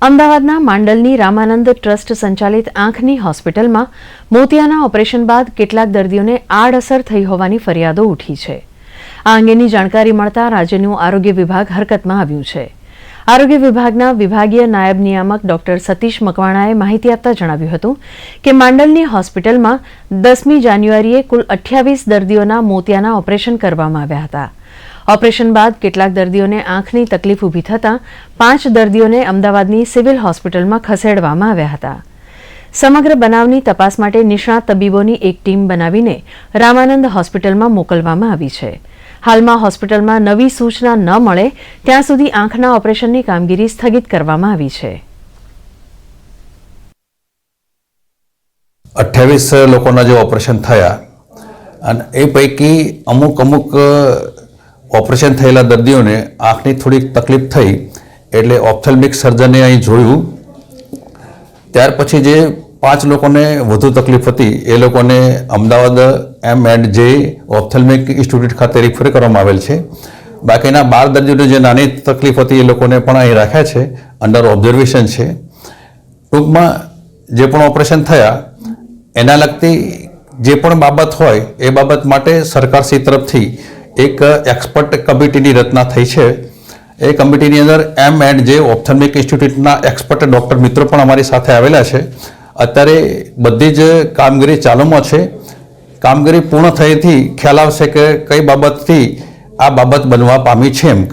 અમદાવાદના માંડલની રામાનંદ ટ્રસ્ટ સંચાલિત આંખની હોસ્પિટલમાં મોતિયાના ઓપરેશન બાદ કેટલાક દર્દીઓને આડઅસર થઈ હોવાની ફરિયાદો ઉઠી છે. આ અંગેની જાણકારી મળતા રાજ્યનું આરોગ્ય વિભાગ હરકતમાં આવ્યું છે. આરોગ્ય વિભાગના વિભાગીય નાયબ નિયામક ડોક્ટર સતીશ મકવાણાએ માહિતી આપતા જણાવ્યું હતું કે માંડલની હોસ્પિટલમાં 10મી જાન્યુઆરીએ કુલ 28 દર્દીઓના મોતિયાના ઓપરેશન કરવામાં આવ્યા હતા. ઓપરેશન બાદ કેટલાક દર્દીઓને આંખની તકલીફ ઊભી થતાં 5 દર્દીઓને અમદાવાદની સિવિલ હોસ્પિટલમાં ખસેડવામાં આવ્યા હતા. સમગ્ર બનાવની તપાસ માટે નિષ્ણાત તબીબોની એક ટીમ બનાવીને રામાનંદ હોસ્પિટલમાં મોકલવામાં આવી છે. હાલમાં હોસ્પિટલમાં નવી સૂચના ન મળે ત્યાં સુધી આંખના ઓપરેશનની કામગીરી સ્થગિત કરવામાં આવી છે. 28 લોકોના જે ઓપરેશન થયા અને એ પૈકી અમુક ઓપરેશન થયેલા દર્દીઓને આંખની થોડીક તકલીફ થઈ એટલે ઓપ્થેલ્મિક સર્જને અહીં જોયું. ત્યાર પછી જે 5 લોકોને વધુ તકલીફ હતી એ લોકોને અમદાવાદ M&J ઓપ્થેલ્મિક ઇન્સ્ટિટ્યૂટ ખાતે રિફર કરવામાં આવેલ છે. બાકીના 12 દર્દીઓને જે નાની તકલીફ હતી એ લોકોને પણ અહીં રાખ્યા છે, અંડર ઓબ્ઝર્વેશન છે. ટૂંકમાં જે પણ ઓપરેશન થયા એના લગતી જે પણ બાબત હોય એ બાબત માટે સરકારશ્રી તરફથી એક એક્સપર્ટ કમિટીની રચના થઈ છે. એ કમિટીની અંદર M&J ઓપ્થેલ્મિક ઇન્સ્ટિટ્યૂટના એક્સપર્ટ ડૉક્ટર મિત્રો પણ અમારી સાથે આવેલા છે. અત્યારે બધી જ કામગીરી ચાલુમાં છે. કામગીરી પૂર્ણ થયેથી ખ્યાલ આવશે કે કઈ બાબતથી આ બાબત બનવા પામી છે એમ.